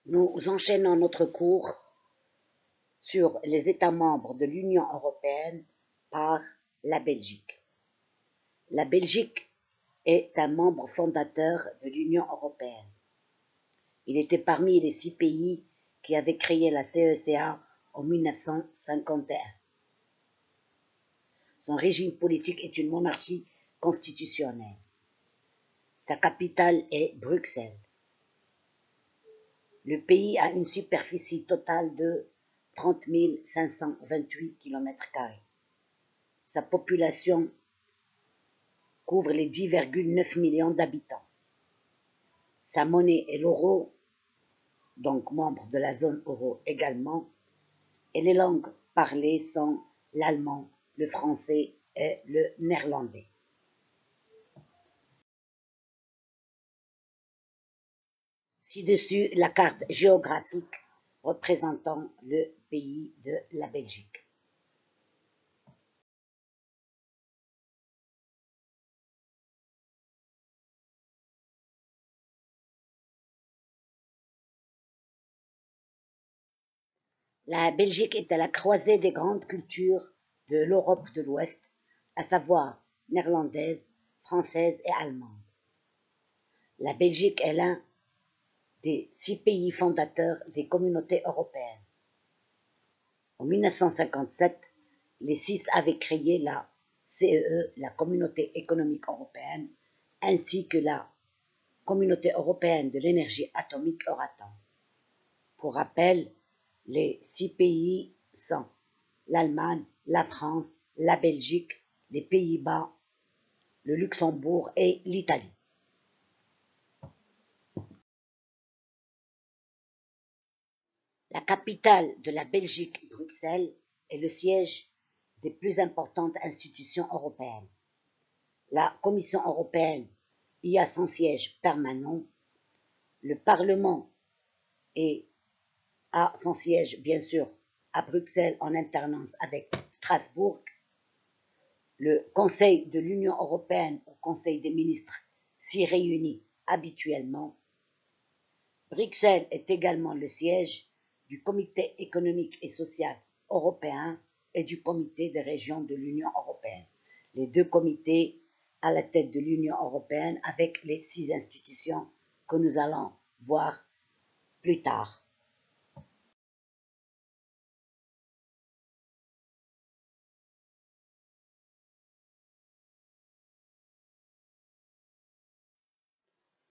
Nous enchaînons notre cours sur les États membres de l'Union européenne par la Belgique. La Belgique est un membre fondateur de l'Union européenne. Il était parmi les 6 pays qui avaient créé la CECA en 1951. Son régime politique est une monarchie constitutionnelle. Sa capitale est Bruxelles. Le pays a une superficie totale de 30 528 km². Sa population couvre les 10,9 millions d'habitants. Sa monnaie est l'euro, donc membre de la zone euro également, et les langues parlées sont l'allemand, le français et le néerlandais. Ci-dessus, la carte géographique représentant le pays de la Belgique. La Belgique est à la croisée des grandes cultures de l'Europe de l'Ouest, à savoir néerlandaise, française et allemande. La Belgique est l'un des 6 pays fondateurs des communautés européennes. En 1957, les 6 avaient créé la CEE, la Communauté économique européenne, ainsi que la Communauté européenne de l'énergie atomique Euratom. Pour rappel, les 6 pays sont l'Allemagne, la France, la Belgique, les Pays-Bas, le Luxembourg et l'Italie. La capitale de la Belgique, Bruxelles, est le siège des plus importantes institutions européennes. La Commission européenne y a son siège permanent. Le Parlement a son siège, bien sûr, à Bruxelles en alternance avec Strasbourg. Le Conseil de l'Union européenne au Conseil des ministres s'y réunit habituellement. Bruxelles est également le siège du Comité économique et social européen et du Comité des régions de l'Union européenne. Les 2 comités à la tête de l'Union européenne avec les 6 institutions que nous allons voir plus tard.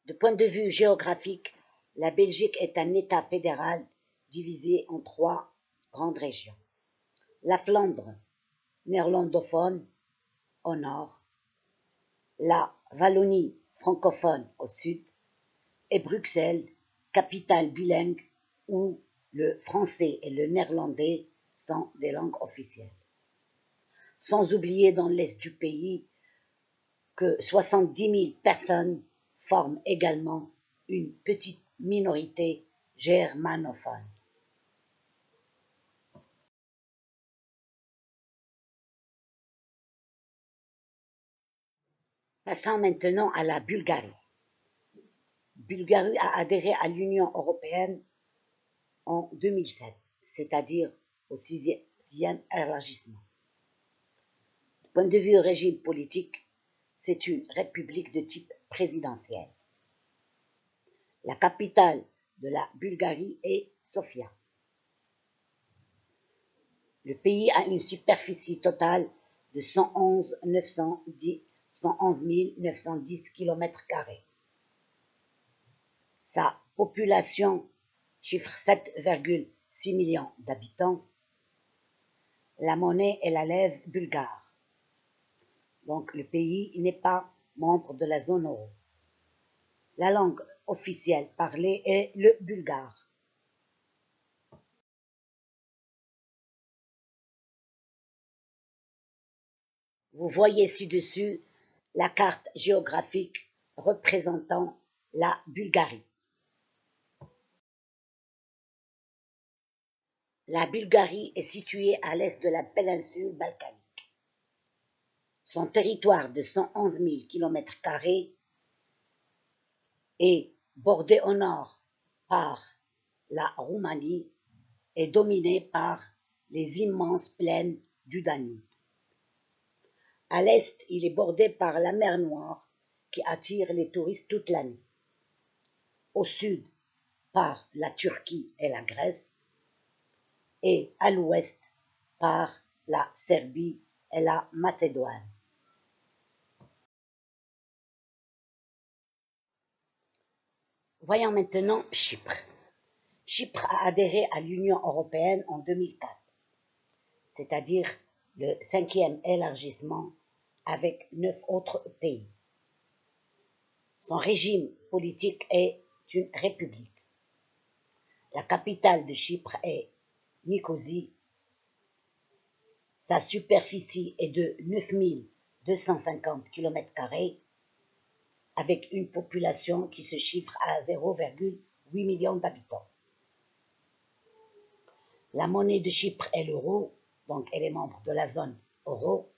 De point de vue géographique, la Belgique est un État fédéral divisé en 3 grandes régions. La Flandre, néerlandophone, au nord, la Wallonie francophone au sud, et Bruxelles, capitale bilingue où le français et le néerlandais sont des langues officielles. Sans oublier dans l'est du pays que 70 000 personnes forment également une petite minorité germanophone. Passons maintenant à la Bulgarie. Bulgarie a adhéré à l'Union européenne en 2007, c'est-à-dire au 6e élargissement. Du point de vue régime politique, c'est une république de type présidentiel. La capitale de la Bulgarie est Sofia. Le pays a une superficie totale de 111 910 km². Sa population chiffre 7,6 millions d'habitants. La monnaie est la lève bulgare. Donc le pays n'est pas membre de la zone euro. La langue officielle parlée est le bulgare. Vous voyez ci-dessus la carte géographique représentant la Bulgarie. La Bulgarie est située à l'est de la péninsule balkanique. Son territoire de 111 000 km² est bordé au nord par la Roumanie est dominée par les immenses plaines du Danube. À l'est, il est bordé par la mer Noire qui attire les touristes toute l'année. Au sud, par la Turquie et la Grèce, et à l'ouest, par la Serbie et la Macédoine. Voyons maintenant Chypre. Chypre a adhéré à l'Union européenne en 2004, c'est-à-dire le 5e élargissement avec 9 autres pays. Son régime politique est une république. La capitale de Chypre est Nicosie. Sa superficie est de 9 250 km² avec une population qui se chiffre à 0,8 millions d'habitants. La monnaie de Chypre est l'euro, donc elle est membre de la zone euro.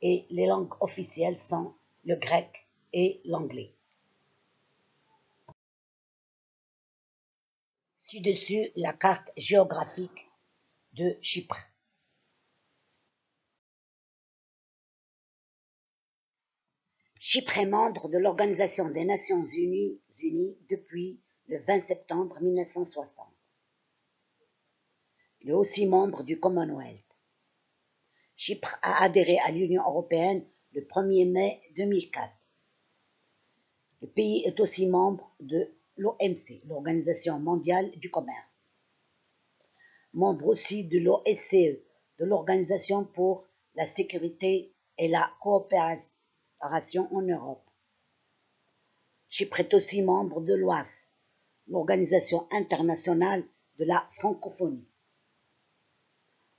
Et les langues officielles sont le grec et l'anglais. Ci-dessus, la carte géographique de Chypre. Chypre est membre de l'Organisation des Nations Unies depuis le 20 septembre 1960. Il est aussi membre du Commonwealth. Chypre a adhéré à l'Union européenne le 1er mai 2004. Le pays est aussi membre de l'OMC, l'Organisation mondiale du commerce. Membre aussi de l'OSCE, de l'Organisation pour la sécurité et la coopération en Europe. Chypre est aussi membre de l'OAF, l'Organisation internationale de la francophonie.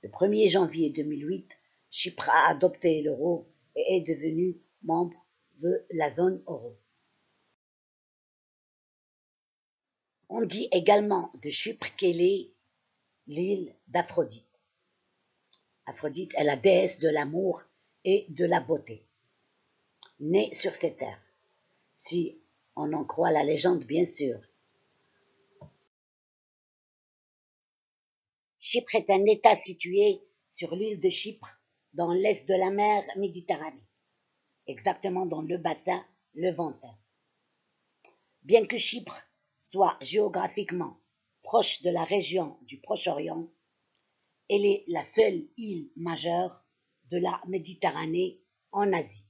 Le 1er janvier 2008, Chypre a adopté l'euro et est devenu membre de la zone euro. On dit également de Chypre qu'elle est l'île d'Aphrodite. Aphrodite est la déesse de l'amour et de la beauté, née sur cette terre, si on en croit la légende bien sûr. Chypre est un État situé sur l'île de Chypre, dans l'est de la mer Méditerranée, exactement dans le bassin levantin. Bien que Chypre soit géographiquement proche de la région du Proche-Orient, elle est la seule île majeure de la Méditerranée en Asie.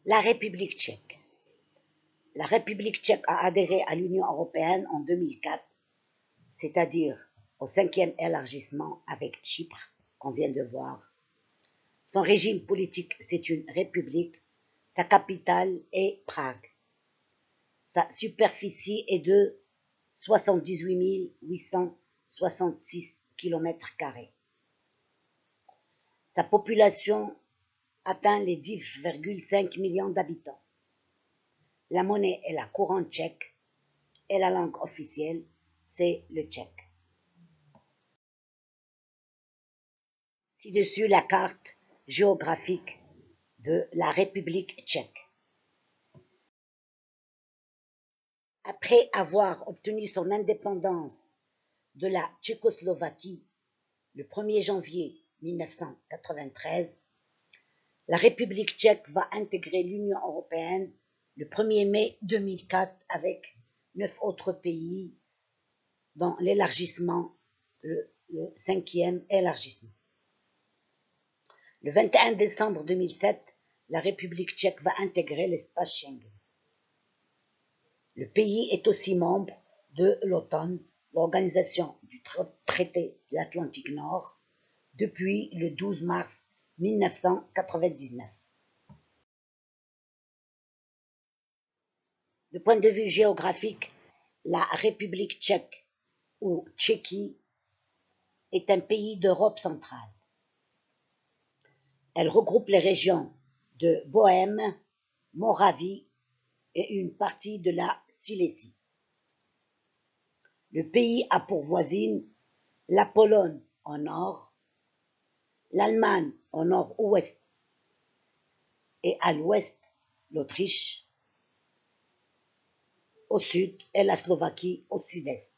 La République tchèque. La République tchèque a adhéré à l'Union européenne en 2004, c'est-à-dire au 5e élargissement avec Chypre, qu'on vient de voir. Son régime politique, c'est une république. Sa capitale est Prague. Sa superficie est de 78 866 km². Sa population atteint les 10,5 millions d'habitants. La monnaie est la couronne tchèque et la langue officielle, c'est le tchèque. Ci-dessus, la carte géographique de la République tchèque. Après avoir obtenu son indépendance de la Tchécoslovaquie le 1er janvier 1993, la République tchèque va intégrer l'Union européenne le 1er mai 2004 avec 9 autres pays dans l'élargissement, le 5e élargissement. Le 21 décembre 2007, la République tchèque va intégrer l'espace Schengen. Le pays est aussi membre de l'OTAN, l'Organisation du traité de l'Atlantique Nord, depuis le 12 mars 1999. Du point de vue géographique, la République tchèque, ou Tchéquie, est un pays d'Europe centrale. Elle regroupe les régions de Bohême, Moravie et une partie de la Silésie. Le pays a pour voisine la Pologne au nord, l'Allemagne au nord-ouest et à l'ouest l'Autriche, au sud et la Slovaquie au sud-est.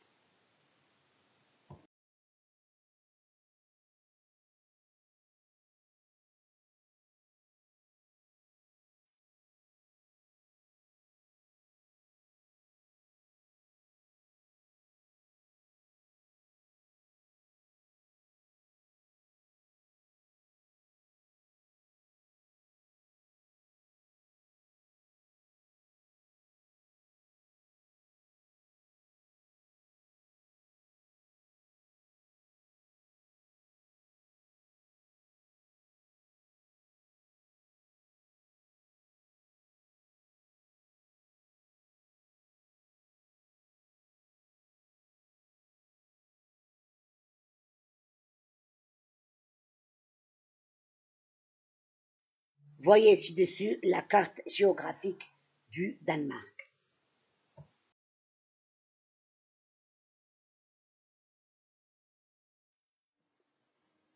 Voyez ci-dessus la carte géographique du Danemark.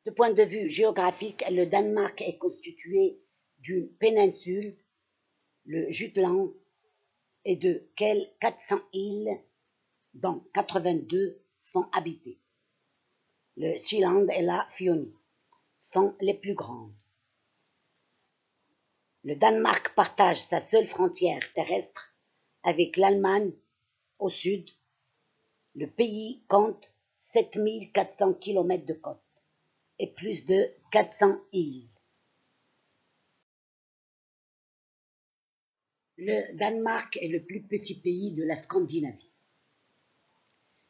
De point de vue géographique, le Danemark est constitué d'une péninsule, le Jutland, et de 400 îles, dont 82 sont habitées. Le Sealand et la Fionie sont les plus grandes. Le Danemark partage sa seule frontière terrestre avec l'Allemagne au sud. Le pays compte 7400 km de côte et plus de 400 îles. Le Danemark est le plus petit pays de la Scandinavie.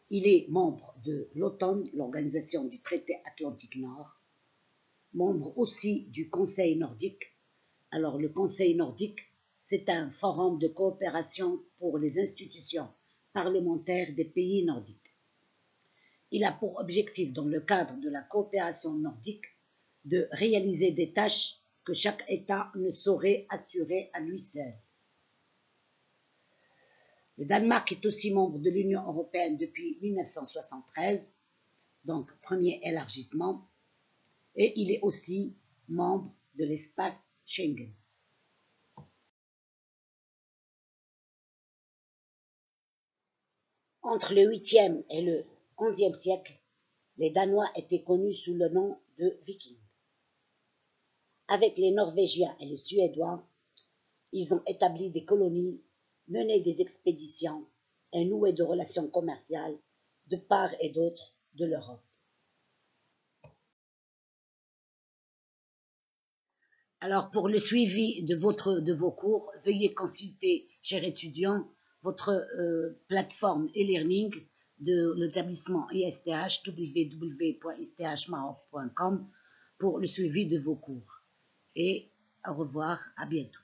Il est membre de l'OTAN, l'Organisation du Traité Atlantique Nord, membre aussi du Conseil nordique. Alors le Conseil nordique, c'est un forum de coopération pour les institutions parlementaires des pays nordiques. Il a pour objectif, dans le cadre de la coopération nordique, de réaliser des tâches que chaque État ne saurait assurer à lui seul. Le Danemark est aussi membre de l'Union européenne depuis 1973, donc premier élargissement, et il est aussi membre de l'espace Schengen. Entre le 8e et le 11e siècle, les Danois étaient connus sous le nom de Vikings. Avec les Norvégiens et les Suédois, ils ont établi des colonies, mené des expéditions et noué de relations commerciales de part et d'autre de l'Europe. Alors, pour le suivi de vos cours, veuillez consulter, chers étudiants, votre plateforme e-learning de l'établissement ISTH, www.isthmaroc.com, pour le suivi de vos cours. Et au revoir, à bientôt.